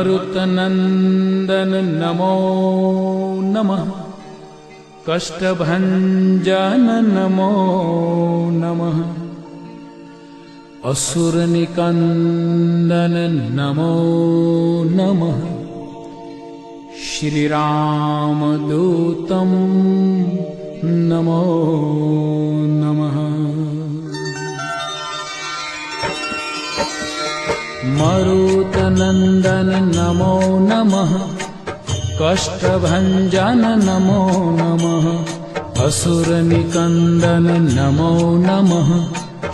मरुतनन्दन नमो नमः। कष्टभञ्जन नमो नमः। असुरनिकन्दन नमो नमः। श्रीरामदूतं नमो नमः। मरुतनन्दन नमो नमः। कष्टभञ्जन नमो नमः। असुरनिकन्दन नमो नमः।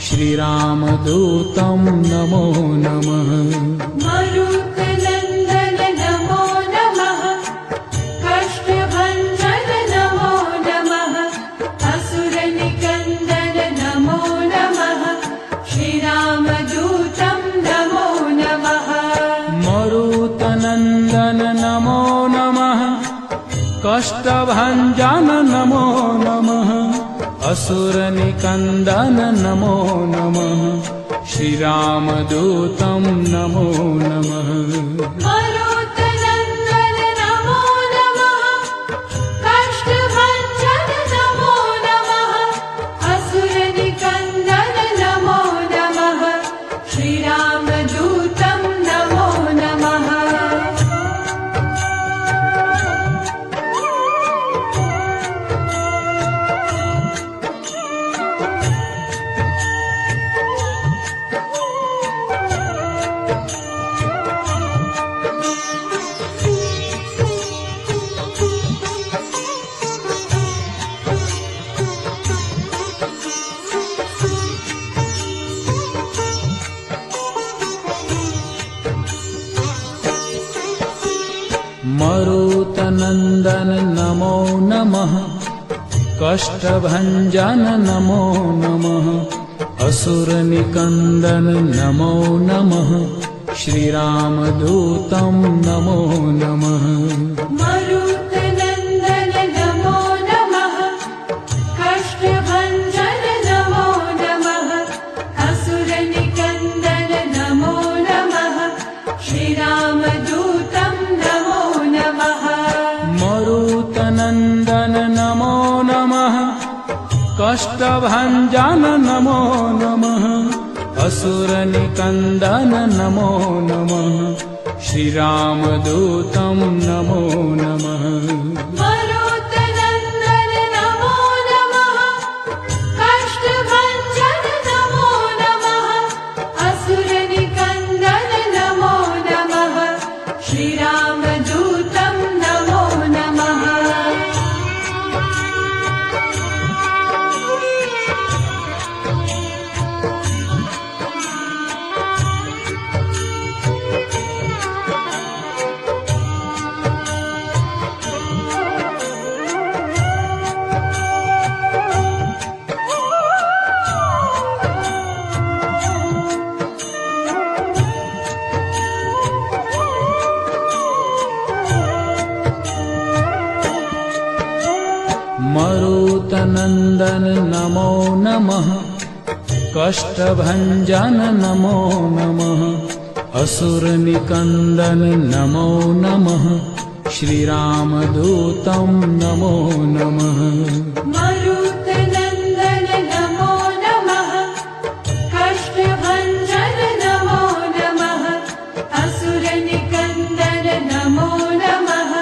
श्रीरामदूतं नमो नमः। मरुतनन्दन नमो नमः। कष्टभञ्जन नमो नमः। असुरनिकन्दन नमो नमः। श्रीरामदूतं नमो नमः। मरुतनन्दन नमो नमः। कष्टभञ्जन नमो नमः। असुरनिकन्दन नमो नमः। श्रीरामदूतं नमो नमः। मरुतनन्दन नमो नमः। कष्टभञ्जन नमो नमः। असुरनिकन्दन नमो नमः। श्रीरामदूतं नमो नमः। मरुतनन्दन नमो नमः। कष्टभञ्जन नमो नमः। असुरनिकन्दन नमो नमः। श्रीरामदूतं नमो नमः। मरुतनन्दन नमो नमः। कष्टभञ्जन नमो नमः। असुरनिकन्दन नमो नमः। श्रीरामदूतं नमो नमः। मरुतनन्दन नमो नमः। कष्टभञ्जन नमो नमः। असुरनिकन्दन नमो नमः। श्रीरामदूतं नमो नमः। मरुतनन्दन नमो नमः। कष्टभञ्जन नमो नमः। असुरनिकन्दन नमो नमः। श्रीरामदूतं नमो नमः। मरुतनन्दन नमो नमः। कष्टभञ्जन नमो नमः। असुरनिकन्दन नमो नमः। श्रीरामदूतं नमो नमः। मरुतनन्दन नमो नमः। कष्टभञ्जन नमो नमः। असुरनिकन्दन नमो नमः।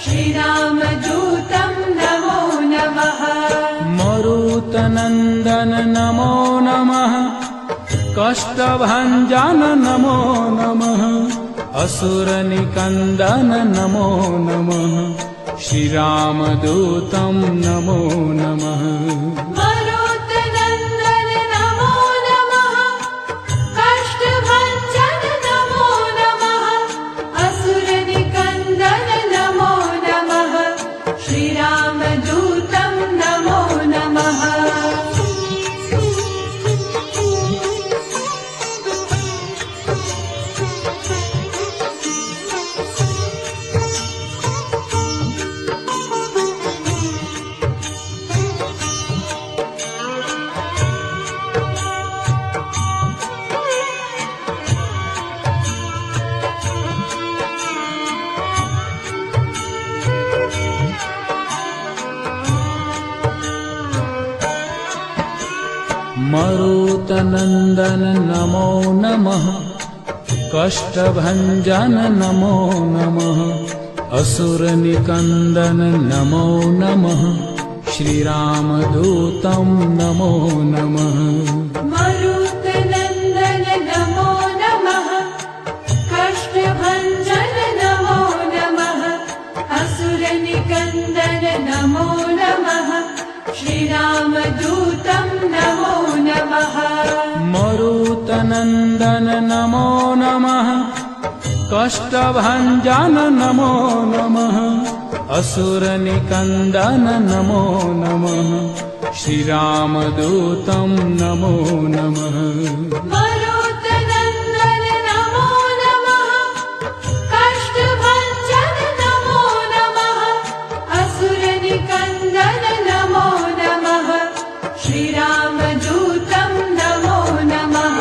श्रीरामदूतं नमो नमः। मरुतनन्दन नमो नमः। कष्टभञ्जन नमो नमः। असुरनिकन्दन नमो नमः। श्रीरामदूतं नमो नमः। मरुतनन्दन नमो नमः। कष्टभञ्जन नमो नमः। असुरनिकन्दन नमो नमः। श्रीरामदूतं नमो नमः। मरुतनन्दन नमो नमः कष्टभञ्जन नमो नमः असुरनिकन्दन नमो नमः श्रीरामदूतं नमो नमः मरुतनन्दन नमो नमः कष्टभञ्जन नमो नमः असुरनिकन्दन नमो नमः श्रीरामदूतं नमो नमः मरुतनन्दन नमो नमः कष्टभञ्जन नमो नमः असुरनिकन्दन नमो नमः श्रीरामदूतं नमो नमः मरुतनन्दन नमो नमः कष्टभञ्जन नमो नमः असुरनिकन्दन नमो नमः श्रीरामदूतं नमो नमः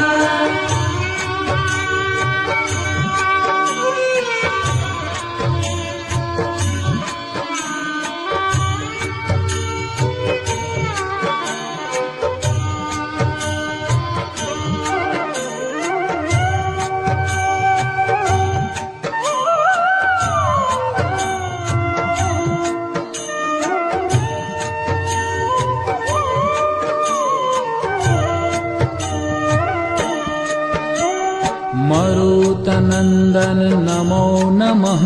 मरुतनन्दन नमो नमः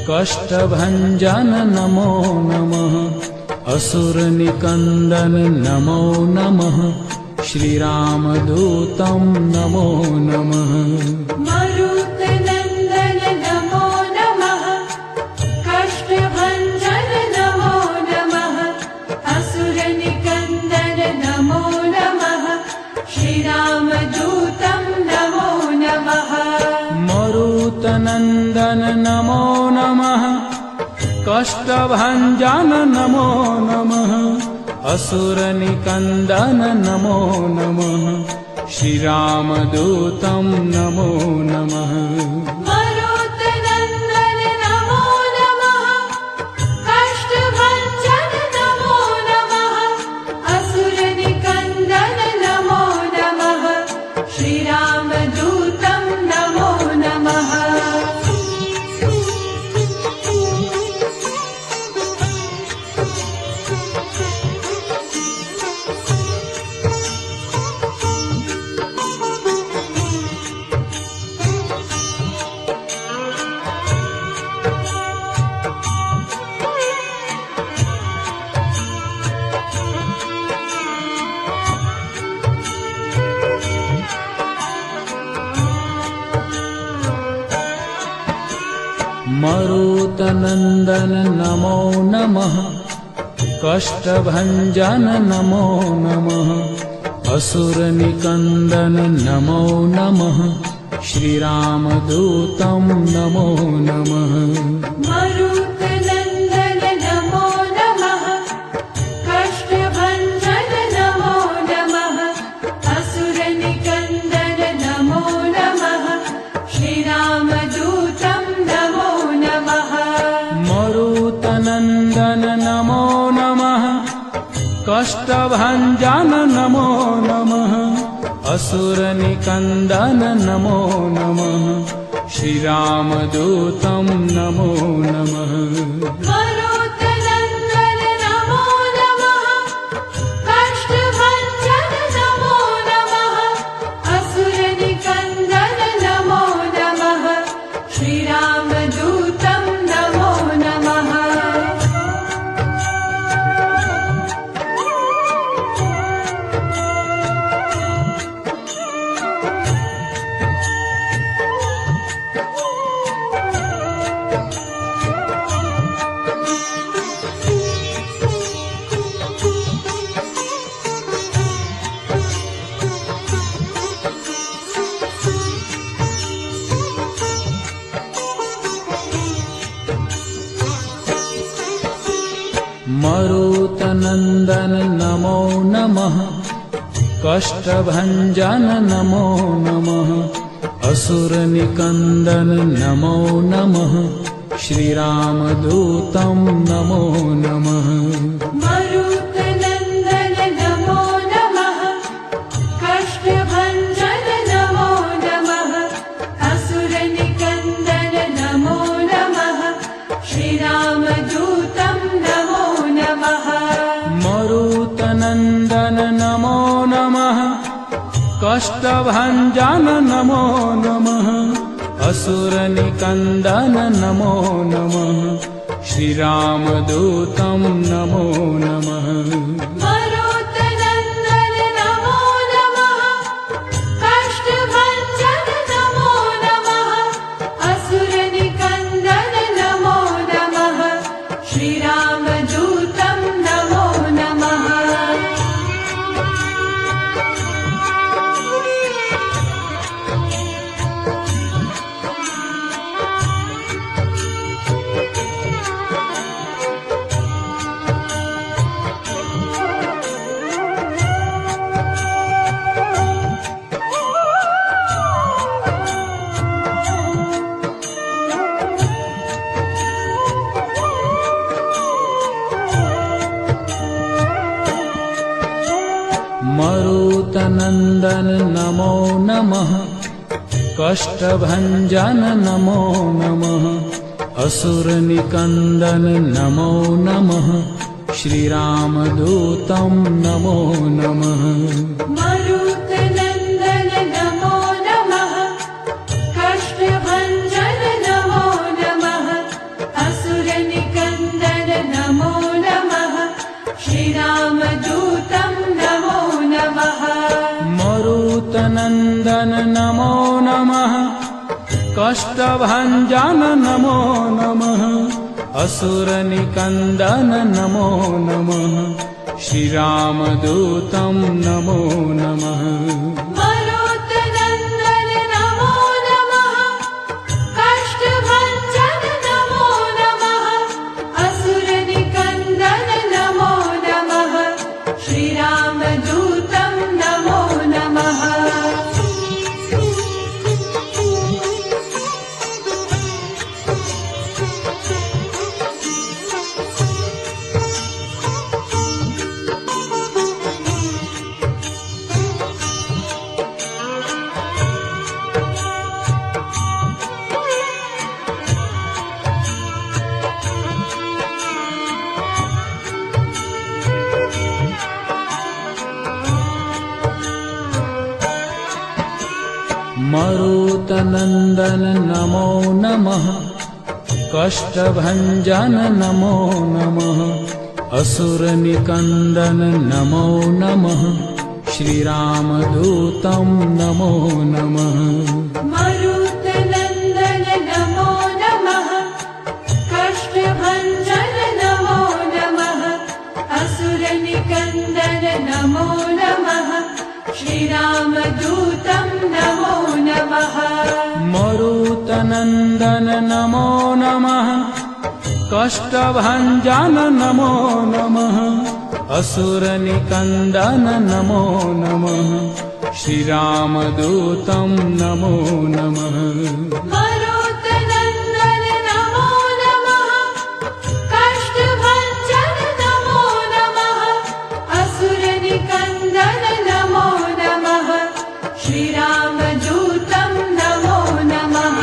कष्टभञ्जन नमो नमः असुरनिकन्दन नमो नमः श्रीरामदूतं नमो नमः मरुतनन्दन नमो नमः कष्टभञ्जन नमो नमः असुरनिकन्दन नमो नमः श्रीरामदूतं नमो नमः मरुतनन्दन नमो नमः कष्टभञ्जन नमो नमः असुरनिकन्दन नमो नमः श्रीरामदूतं नमो नमः मरुतनन्दन नमो नमः कष्टभञ्जन नमो नमः असुरनिकन्दन नमो नमः श्रीरामदूतं नमो नमः मरुतनन्दन नमो नमः कष्टभञ्जन नमो नमः असुरनिकन्दन नमो नमः श्रीरामदूतं नमो नमः मरुतनन्दन नमो नमः कष्टभञ्जन नमो नमः असुरनिकन्दन नमो नमः श्रीरामदूतं नमो नमः मरुतनन्दन नमो नमः कष्टभञ्जन नमो नमः असुरनिकन्दन नमो नमः श्रीरामदूतं नमो नमः मरुतनन्दन नमो नमः कष्टभञ्जन नमो नमः असुरनिकन्दन नमो नमः श्रीरामदूतं नमो नमः मरुतनन्दन नमो नमः कष्टभञ्जन नमो नमः असुरनिकन्दन नमो नमः श्रीरामदूतं नमो नमः मरुतनन्दन नमो नमः कष्टभञ्जन नमो नमः कष्टभञ्जन नमो नमः असुरनिकन्दन नमो नमः श्रीरामदूतं नमो नमः मरुतनन्दन नमो नमः कष्टभञ्जन नमो नमः असुरनिकन्दन नमो नमः श्रीरामदूतं नमो नमः मरुतनन्दन नमो नमः कष्टभञ्जन नमो नमः असुरनिकन्दन नमो नमः श्रीरामदूतं नमो नमः मरुतनन्दन नमो नमः कष्टभञ्जन नमो नमः असुरनिकन्दन नमो नमः श्रीरामदूतं नमो नमः मरुतनन्दन नमो नमः कष्टभञ्जन नमो नमः असुरनिकन्दन नमो नमः श्रीरामदूतं नमो नमः मरुतनन्दन नमो नमः कष्टभञ्जन नमो नमः असुरनिकन्दन नमो नमः श्रीरामदूतं नमो नमः मरुतनन्दन नमो नमः कष्टभञ्जन नमो नमः असुरनिकन्दन नमो नमः श्रीरामदूतं नमो नमः मरुतनन्दन नमो नमः कष्टभञ्जन नमो नमः असुरनिकन्दन नमो नमः श्रीरामदूतं नमो नमः मरुतनन्दन नमो नमः कष्टभञ्जन नमो नमः असुरनिकन्दन नमो नमः श्रीरामदूतं नमो नमः मरुतनन्दन नमो नमः कष्टभञ्जन नमो नमः असुरनिकन्दन नमो नमः श्रीरामदूतं नमो नमः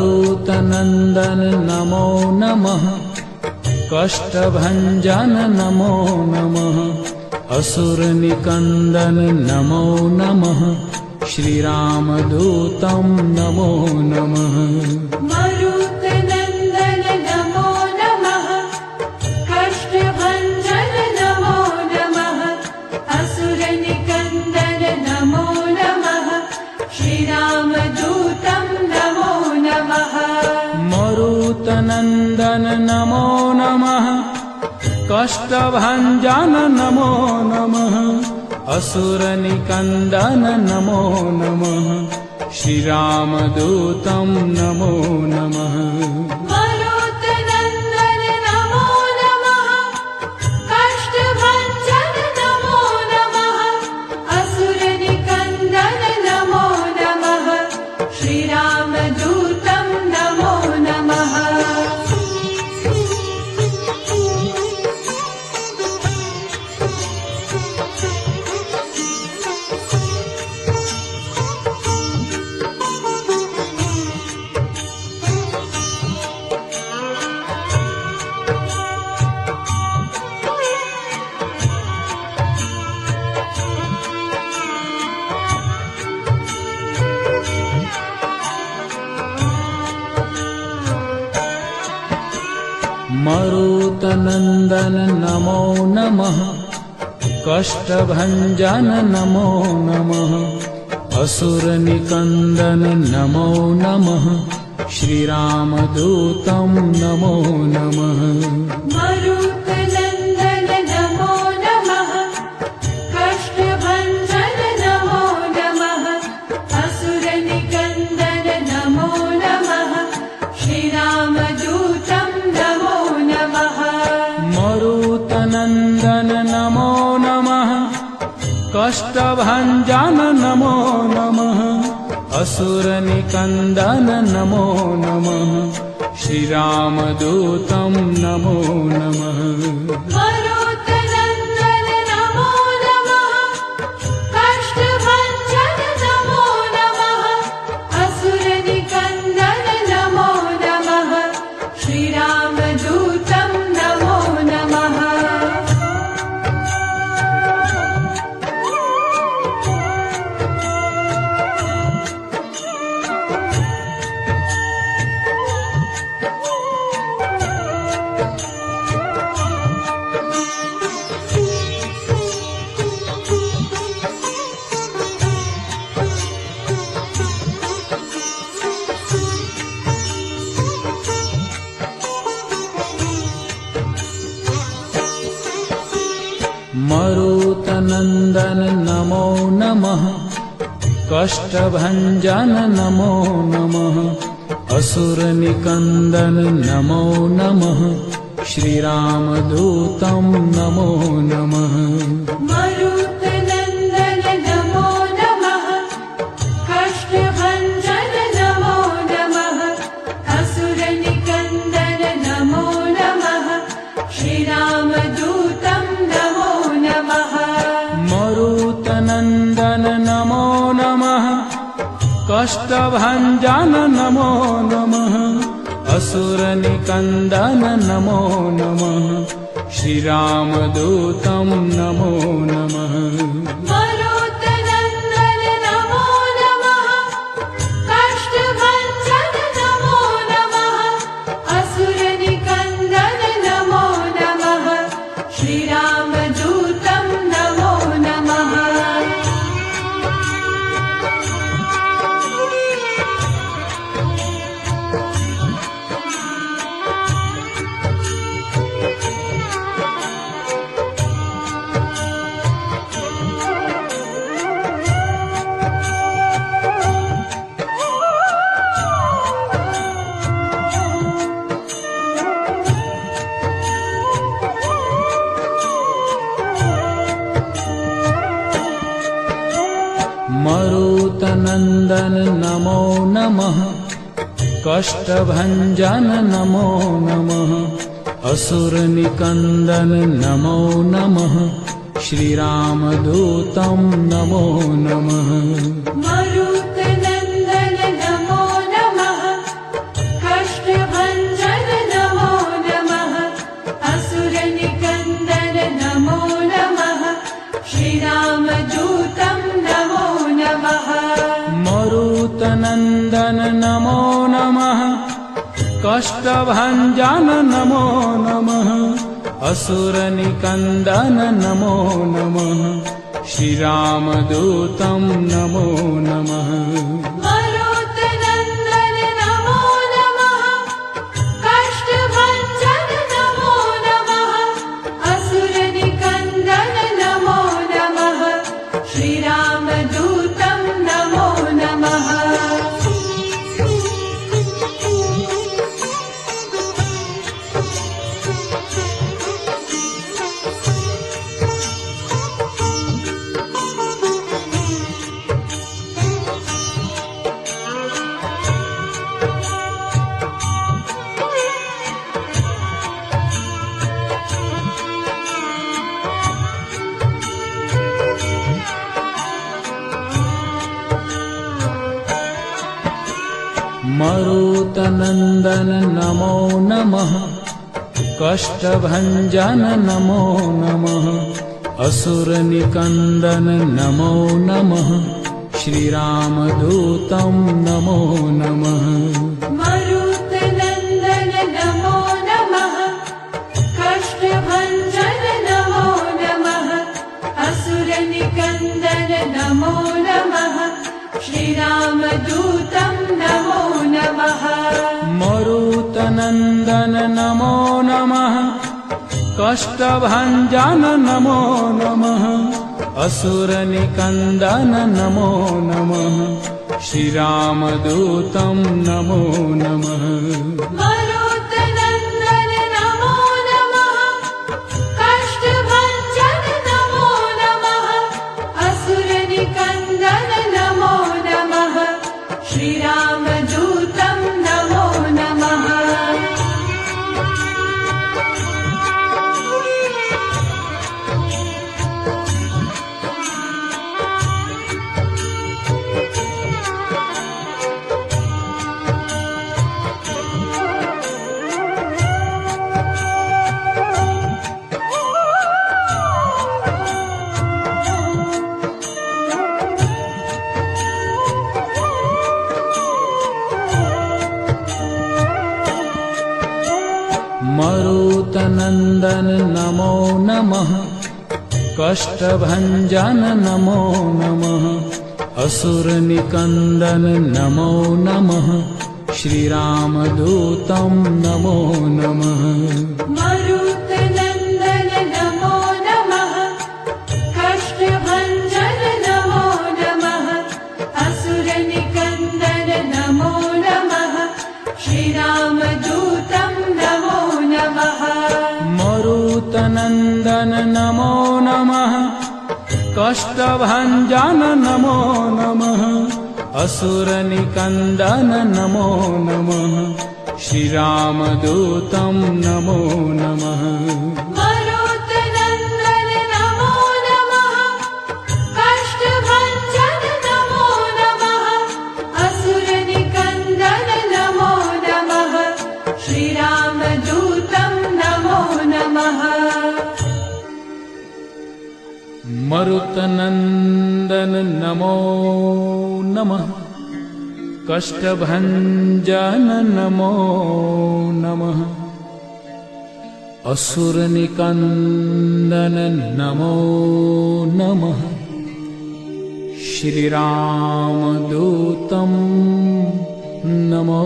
मरुतनन्दन नमो नमः कष्टभञ्जन नमो नमः असुरनिकन्दन नमो नमः श्रीरामदूतं नमो नमः मरुतनन्दन नमो नमः कष्टभञ्जन नमो नमः असुरनिकन्दन नमो नमः श्रीरामदूतं नमो नमः मरुतनन्दन नमो नमः कष्टभञ्जन नमो नमः असुरनिकन्दन नमो नमः श्रीरामदूतं नमो नमः मरुतनन्दन नमो नमः कष्टभञ्जन नमो नमः कष्टभञ्जन नमो नमः असुरनिकन्दन नमो नमः श्रीरामदूतं नमो नमः मरुतनन्दन नमो नमः कष्टभञ्जन नमो नमः असुरनिकन्दन नमो नमः श्रीरामदूतं नमो नमः मरुतनन्दन नमो नमः कष्टभञ्जन नमो नमः असुरनिकन्दन नमो नमः श्रीरामदूतं नमो नमः मरुतनन्दन नमो नमः कष्टभञ्जन नमो नमः असुरनिकन्दन नमो नमः श्रीरामदूतं नमो नमः मरुतनन्दन नमो नमः कष्टभञ्जन नमो नमः असुरनिकन्दन नमो नमः श्रीरामदूतं नमो नमः मरुतनन्दन नमो नमः कष्टभञ्जन नमो नमः असुरनिकन्दन नमो नमः श्रीरामदूतं नमो नमः मरुतनन्दन नमो नमः कष्टभञ्जन नमो नमः असुरनिकन्दन नमो नमः श्रीरामदूतं नमो नमः मरुतनन्दन नमो नमः कष्टभञ्जन नमो नमः असुरनिकन्दन नमो नमः श्रीरामदूतं नमो नमः मरुतनन्दन नमो नमः कष्टभञ्जन नमो नमः असुरनिकन्दन नमो नमः श्रीरामदूतं नमो नमः मरुतनन्दन नमो नमः कष्टभञ्जन नमो नमः असुरनिकन्दन नमो नमः श्रीरामदूतं नमो नमः मरुतनन्दन नमो नमः कष्टभञ्जन नमो नमः असुरनिकन्दन नमो नमः श्रीरामदूतं नमो नमः मरुतनन्दन नमो नमः कष्टभञ्जन नमो नमः असुरनिकन्दन नमो नमः श्रीरामदूतं नमो नमः मरुतनन्दन नमो नमः कष्टभञ्जन नमो नमः असुरनिकन्दन नमो नमः श्रीरामदूतं नमो नमः मरुतनन्दन नमो नमः कष्टभञ्जन नमो नमः श्रीरामदूतं नमो नमः मरुतनन्दन नमो नमः कष्टभञ्जन नमो नमः असुरनिकन्दन नमो नमः श्रीरामदूतं नमो नमः मरुतनन्दन नमो नमः कष्टभञ्जन नमो नमः असुरनिकन्दन नमो नमः श्रीरामदूतं नमो नमः मरुतनन्दन नमो नमः कष्टभञ्जन नमो नमः असुरनिकन्दन नमो नमः श्रीरामदूतं नमो नमः मरुतनन्दन नमो नमः कष्टभञ्जन नमो नमः असुरनिकन्दन नमो नमः श्रीरामदूतं नमो नमः मरुतनन्दन नमो नमः कष्टभञ्जन नमो नमः असुरनिकन्दन नमो नमः श्रीरामदूतं नमो नमः मरुतनन्दन नमो नमः कष्टभञ्जन नमो नमः असुरनिकन्दन नमो नमः श्रीरामदूतं नमो नमः मरुतनन्दन नमो नमः कष्टभञ्जन नमो नमः असुरनिकन्दन नमो नमः श्रीरामदूतं नमो